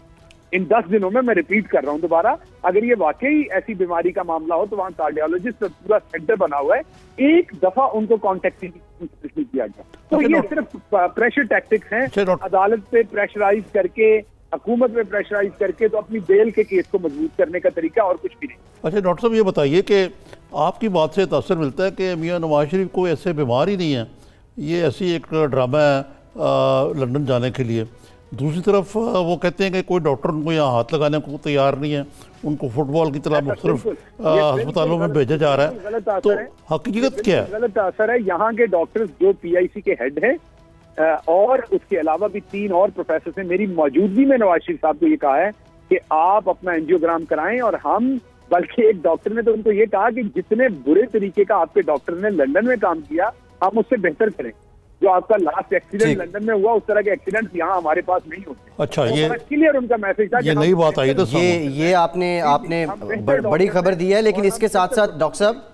इन 10 दिनों में। मैं रिपीट कर रहा हूं दोबारा, अगर ये वाकई ऐसी बीमारी का मामला हो तो वहां कार्डियोलॉजिस्ट पूरा सेंटर बना हुआ है, एक दफा उनको कांटेक्ट नहीं किया गया। तो ये सिर्फ प्रेशर टैक्टिक्स हैं, अदालत पे प्रेशराइज करके, हुकूमत में प्रेशराइज करके, तो अपनी बेल के केस को मजबूत करने का तरीका, और कुछ भी नहीं। अच्छा डॉक्टर साहब, ये बताइए कि आपकी बात से तासर मिलता है कि मियां नवाज शरीफ कोई ऐसे बीमार ही नहीं है, ये ऐसी एक ड्रामा है लंदन जाने के लिए। दूसरी तरफ वो कहते हैं कि कोई डॉक्टर उनको यहाँ हाथ लगाने को तैयार नहीं है, उनको फुटबॉल की तरह मुख्तलिफ अस्पतालों में भेजा जा रहा है, तो हकीकत क्या है? गलत असर है। यहाँ के डॉक्टर्स जो PIC के हेड हैं और उसके अलावा भी 3 और प्रोफेसर हैं, मेरी मौजूदगी में नवाज शरीफ साहब को ये कहा है कि आप अपना एंजियोग्राम कराएं, और हम, बल्कि एक डॉक्टर ने तो उनको ये कहा कि जितने बुरे तरीके का आपके डॉक्टर ने लंदन में काम किया, हम उससे बेहतर करें। जो आपका लास्ट एक्सीडेंट लंदन में हुआ, उस तरह के एक्सीडेंट यहाँ हमारे पास नहीं होते। अच्छा, ये क्लियर उनका मैसेज था। ये नई बात आई तो ये आपने बड़ी खबर दी है। लेकिन इसके साथ साथ डॉक्टर साहब,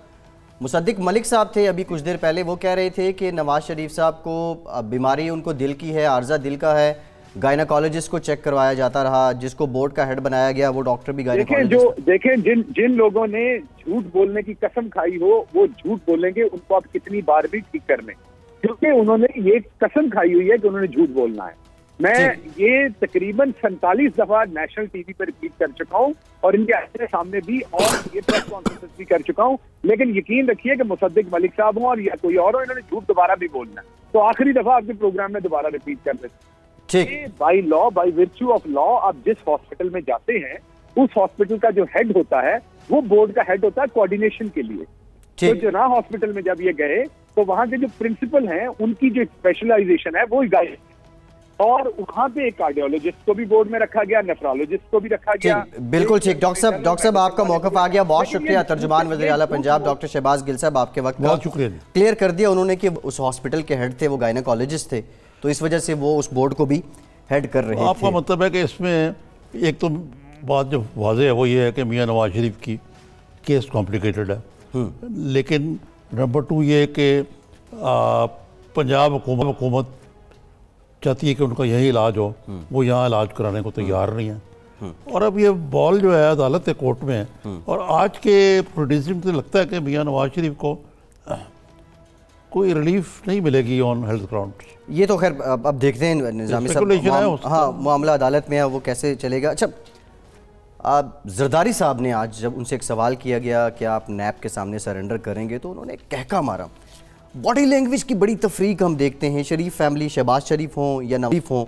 मुसद्दिक मलिक साहब थे अभी कुछ देर पहले, वो कह रहे थे कि नवाज शरीफ साहब को बीमारी उनको दिल की है, आर्जा दिल का है, गायनाकोलॉजिस्ट को चेक करवाया जाता रहा, जिसको बोर्ड का हेड बनाया गया वो डॉक्टर भी गायनाकोलॉजिस्ट। देखें जिन लोगों ने झूठ बोलने की कसम खाई हो, वो झूठ बोलेंगे, उनको आप कितनी बार भी ठीक कर लें, क्योंकि उन्होंने ये कसम खाई हुई है कि उन्होंने झूठ बोलना है। मैं ये तकरीबन 47 दफा नेशनल टीवी पर रिपीट कर चुका हूं, और इनके अपने सामने भी, और ये प्रेस कॉन्फ्रेंस भी कर चुका हूं। लेकिन यकीन रखिए कि मुसद्दिक मलिक साहब हो और या कोई और हो, इन्होंने झूठ दोबारा भी बोलना है। तो आखिरी दफा आपके प्रोग्राम में दोबारा रिपीट कर देते हैं। By law, by virtue of law, आप जिस हॉस्पिटल में जाते हैं, उस हॉस्पिटल का जो हेड होता है वो बोर्ड का हेड होता है कोऑर्डिनेशन के लिए। तो जना हॉस्पिटल में जब ये गए, तो वहां के जो प्रिंसिपल हैं, उनकी जो स्पेशलाइजेशन है वो गाइड, और वहां पे एक कार्डियोलॉजिस्ट को भी बोर्ड में रखा गया, नेफ्रोलॉजिस्ट को भी रखा गया। बिल्कुल ठीक। डॉक्टर साहब आपका मौक़िफ़ आ गया, बहुत शुक्रिया। तर्जुमान वज़ीर आला पंजाब डॉक्टर शहबाज गिल साहब, आपके वक्त बहुत शुक्रिया। क्लियर कर दिया उन्होंने कि उस हॉस्पिटल के हेड थे वो गायनाकोलॉजिस्ट थे, तो इस वजह से वो उस बोर्ड को भी हेड कर रहे थे। आपका मतलब है कि इसमें एक तो बात जो वाज़ेह है वो ये है कि मियां नवाज शरीफ की केस कॉम्प्लिकेटेड है, लेकिन नंबर 2 ये कि पंजाब हुकूमत चाहती है कि उनका यही इलाज हो, वो यहाँ इलाज कराने को तैयार नहीं है। और अब ये बॉल जो है अदालत के कोर्ट में है, और आज के प्रोड्यूसिंग से लगता है कि मियां नवाज शरीफ को कोई रिलीफ नहीं मिलेगी ऑन हेल्थ ग्राउंड। ये तो खैर अब देखते हैं निज़ामी साहब, हाँ मामला अदालत में है वो कैसे चलेगा। अच्छा, जरदारी साहब ने आज जब उनसे एक सवाल किया गया कि आप नैब के सामने सरेंडर करेंगे, तो उन्होंने कहका मारा। बॉडी लैंग्वेज की बड़ी तफरीक हम देखते हैं, शरीफ फैमिली, शहबाज शरीफ हों या नवाज शरीफ हों,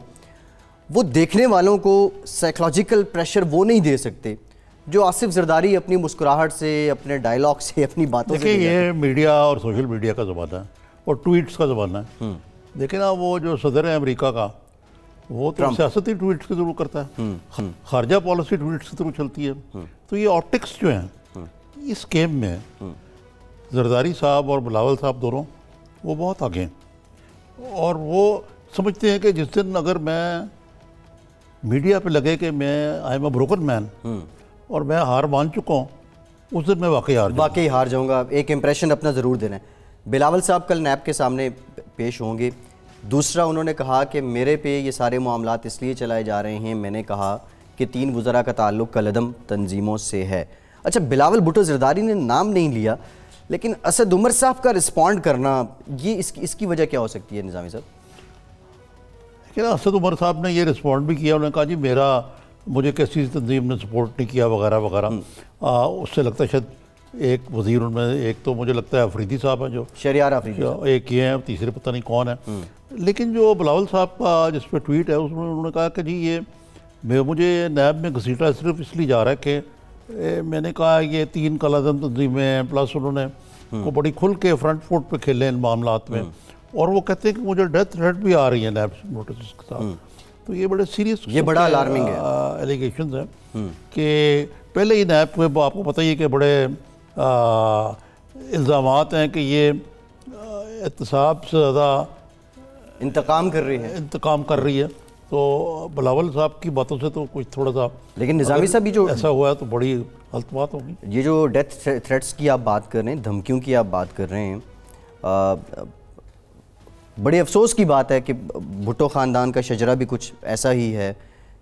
वो देखने वालों को साइकोलॉजिकल प्रेशर वो नहीं दे सकते जो आसिफ जरदारी अपनी मुस्कुराहट से, अपने डायलॉग से, अपनी बातों से। देखिए, ये मीडिया और सोशल मीडिया का ज़माना है और ट्वीट्स का ज़माना है। देखिए ना, वो जो सदर है अमेरिका का, वो तो सियासती ट्वीट्स के थ्रू करता है, खारजा पॉलिसी ट्वीट्स के थ्रू चलती है। तो ये ऑप्टिक्स जो हैं इस गेम में जरदारी साहब और बिलावल साहब दोनों वो बहुत आगे हैं, और वो समझते हैं कि जिस दिन अगर मैं मीडिया पे लगे कि मैं I am a broken man और मैं हार मान चुका हूँ, उस दिन मैं वाकई हार जाऊँगा। एक इम्प्रेशन अपना ज़रूर देना है। बिलावल साहब कल नैब के सामने पेश होंगे। दूसरा, उन्होंने कहा कि मेरे पे ये सारे मामलात इसलिए चलाए जा रहे हैं, मैंने कहा कि 3 वज़रा का ताल्लुक़ कलदम तंजीमों से है। अच्छा, बिलावल भुट्टो जरदारी ने नाम नहीं लिया, लेकिन असद उमर साहब का रिस्पॉन्ड करना, ये इसकी वजह क्या हो सकती है निज़ामी साहब? क्या असद उमर साहब ने ये रिस्पॉन्ड भी किया, उन्होंने कहा जी मुझे किसी तंजीम ने सपोर्ट नहीं किया वगैरह वगैरह। उससे लगता है शायद एक वज़ीर उनमें, एक तो मुझे लगता है अफरीदी साहब हैं जो शरियार अफरीदी, एक ये हैं, तीसरे पता नहीं कौन है। लेकिन जो बिलावल साहब का जिस पर ट्वीट है उसमें उन्होंने कहा कि जी ये मुझे नैब में घसीटा सिर्फ इसलिए जा रहा है कि मैंने कहा ये 3 कलादम तंजीमें हैं, प्लस उन्होंने को बड़ी खुल के फ्रंट फुट पे खेले इन मामलात में, और वो कहते हैं कि मुझे डेथ थ्रेट भी आ रही है नैब नोटिस के साथ। तो ये बड़े सीरियस, ये बड़ा अलार्मिंग है एलिगेशन है कि पहले ही नैब में आपको पता ही है कि बड़े इल्ज़ामात हैं कि ये एहतसाब से ज़्यादा इंतकाम कर रही है। तो बिलावल साहब की बातों से तो कुछ थोड़ा सा, लेकिन निज़ामी साहब भी जो ऐसा हुआ है तो बड़ी गलत बात होगी। ये जो डेथ थ्रेट्स की आप बात कर रहे हैं, धमकियों की आप बात कर रहे हैं, बड़े अफसोस की बात है कि भुट्टो ख़ानदान का शजरा भी कुछ ऐसा ही है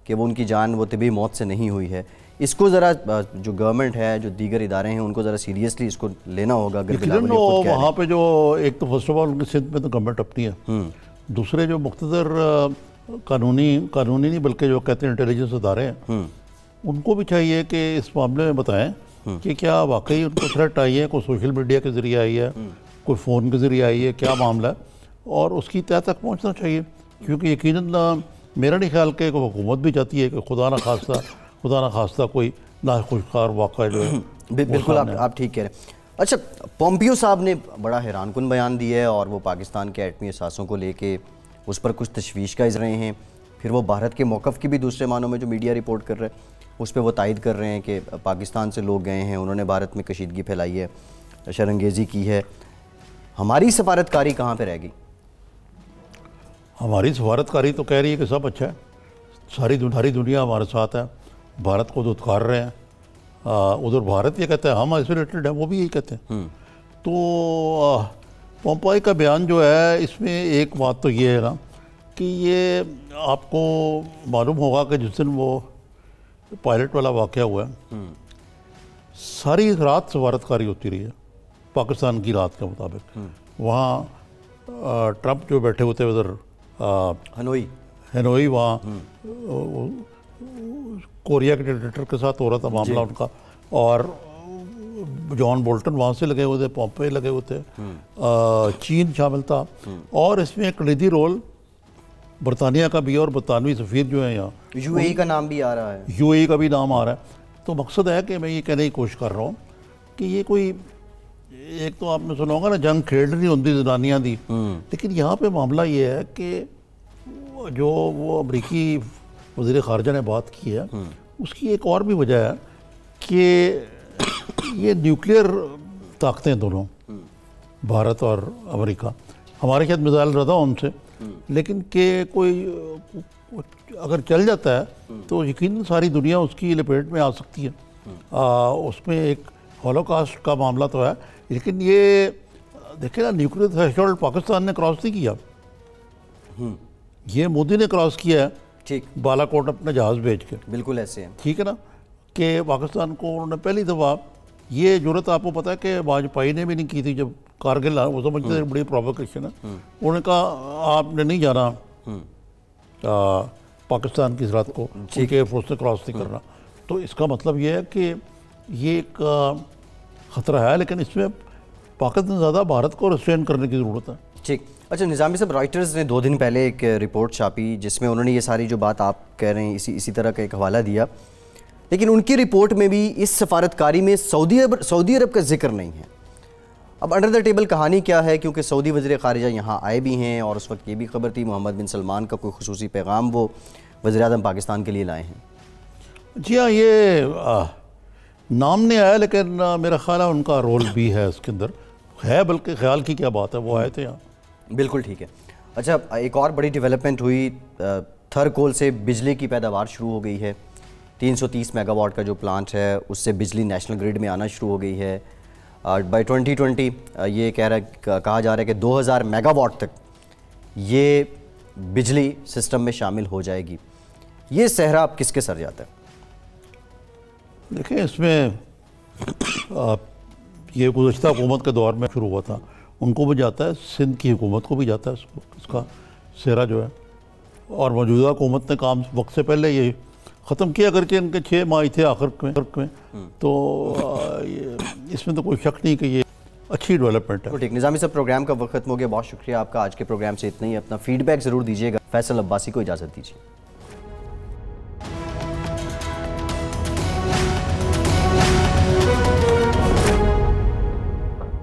कि वो उनकी जान वो तबी मौत से नहीं हुई है। इसको ज़रा जो गवर्नमेंट है, जो दीगर इदारे हैं, उनको ज़रा सीरियसली इसको लेना होगा। वहाँ पे जो एक तो फर्स्ट ऑफ ऑल उनकी सिंध में तो गवर्नमेंट अपनी है, दूसरे जो मुख्तदर कानूनी नहीं बल्कि जो कहते हैं इंटेलिजेंस इदारे हैं, उनको भी चाहिए कि इस मामले में बताएं कि क्या वाकई उनको थ्रेट आई है, कोई सोशल मीडिया के ज़रिए आई है, कोई फ़ोन के ज़रिए आई है, क्या मामला है, और उसकी तह तक पहुँचना चाहिए। क्योंकि यकीनन मेरा नहीं ख्याल कि हुकूमत भी चाहती है कि खुदा ना खास्ता कोई नाखुशगवार वाक़ा जो है। बिल्कुल आप ठीक कह रहे हैं। अच्छा, पोम्पियो साहब ने बड़ा हैरानकुन बयान दिया है और वो पाकिस्तान के एटमी असासों को लेके उस पर कुछ तशवीश का इज़ रहे हैं। फिर वो भारत के मौक़िफ़ की भी दूसरे मानों में जो मीडिया रिपोर्ट कर रहे हैं उस पर वो तायद कर रहे हैं कि पाकिस्तान से लोग गए हैं, उन्होंने भारत में कशीदगी फैलाई है, शरंगेज़ी की है। हमारी सफारतकारी कहाँ पर रह गई? हमारी सफारतकारी तो कह रही है कि सब अच्छा है, सारी दुनिया हमारे साथ है, भारत को दुत्कार रहे हैं। उधर भारत ये कहता है हम आइसोलेटेड हैं, वो भी यही कहते हैं। तो पोम्पियो का बयान जो है, इसमें एक बात तो ये है ना कि ये आपको मालूम होगा कि जिस दिन वो पायलट वाला वाक़या हुआ है, सारी रात सफारतकारी होती रही है पाकिस्तान की रात के मुताबिक। वहाँ ट्रंप जो बैठे होते उधर हनोई, वहाँ कोरिया के डिक्टेटर के साथ हो रहा था मामला उनका, और जॉन बोल्टन वहाँ से लगे हुए थे, पोम्पियो लगे हुए थे, चीन शामिल था, और इसमें एक कलीदी रोल बरतानिया का भी है, और बरतानवी सफ़ीर जो है यहाँ, यूएई का नाम भी आ रहा है, यूएई का भी नाम आ रहा है। तो मकसद है कि मैं ये कहने की कोशिश कर रहा हूँ कि ये कोई, एक तो आपने सुना होगा ना, जंग खेड़ नहीं होती जनानियाँ दी, लेकिन यहाँ पे मामला ये है कि जो वो अमरीकी वज़ीर ख़ारजा ने बात की है, उसकी एक और भी वजह है कि ये न्यूक्लियर ताकतें दोनों, भारत और अमेरिका, हमारे शायद मिसाइल ज़्यादा उनसे, लेकिन कि कोई अगर चल जाता है तो यकीनन सारी दुनिया उसकी लपेट में आ सकती है। उसमें एक हॉलोकॉस्ट का मामला तो है, लेकिन ये देखिए ना, न्यूक्लियर थ्रेशोल्ड पाकिस्तान ने क्रॉस नहीं किया, ये मोदी ने क्रॉस किया है, ठीक, बालाकोट अपने जहाज़ भेज के। बिल्कुल ऐसे है, ठीक है ना, कि पाकिस्तान को उन्होंने पहली दफ़ा ये जरूरत, आपको पता है कि वाजपेयी ने भी नहीं की थी जब कारगिल, वो समझते थे बड़ी प्रोवोकेशन है, उन्होंने कहा आपने नहीं जाना पाकिस्तान की सरहद को, उनके एयरफोर्स ने क्रॉस नहीं करना। तो इसका मतलब ये है कि ये एक ख़तरा है, लेकिन इसमें पाकिस्तान ज़्यादा भारत को रिस्ट्रेन करने की ज़रूरत है। ठीक। अच्छा निज़ामी साहब, रॉयटर्स ने 2 दिन पहले एक रिपोर्ट छापी जिसमें उन्होंने ये सारी जो बात आप कह रहे हैं इसी तरह का एक हवाला दिया, लेकिन उनकी रिपोर्ट में भी इस सफारतकारी में सऊदी अरब का जिक्र नहीं है। अब अंडर द टेबल कहानी क्या है, क्योंकि सऊदी वज़ीर ख़ारिजा यहाँ आए भी हैं और उस वक्त ये भी खबर थी मोहम्मद बिन सलमान का कोई खुसूसी पैगाम वो वज़ीर-ए-आज़म पाकिस्तान के लिए लाए हैं। जी हाँ, ये नाम नहीं आया, लेकिन मेरा ख्याल है उनका रोल भी है इसके अंदर है, बल्कि ख्याल की क्या बात है, वो आए थे यहाँ। बिल्कुल ठीक है। अच्छा, एक और बड़ी डेवलपमेंट हुई, थरकोल से बिजली की पैदावार शुरू हो गई है। 330 मेगावाट का जो प्लांट है उससे बिजली नेशनल ग्रिड में आना शुरू हो गई है। बाय 2020 ये कहा जा रहा है कि 2000 मेगावाट तक ये बिजली सिस्टम में शामिल हो जाएगी। ये सहरा अब किसके सर जाता है? देखिए, इसमें ये गुज़श्ता हुकूमत के दौर में शुरू हुआ था, उनको भी जाता है, सिंध की हुकूमत को भी जाता है इसका सेहरा जो है, और मौजूदा हुकूमत ने काम वक्त से पहले ये ख़त्म किया, अगरचे इनके 6 माह थे आखिर में, तो इसमें तो कोई शक नहीं कि ये अच्छी डेवलपमेंट है। ठीक, निज़ामी साहब, प्रोग्राम का वक्त खत्म हो गया, बहुत शुक्रिया आपका। आज के प्रोग्राम से इतना ही, अपना फीडबैक ज़रूर दीजिएगा। फैसल अब्बासी को इजाज़त दीजिए।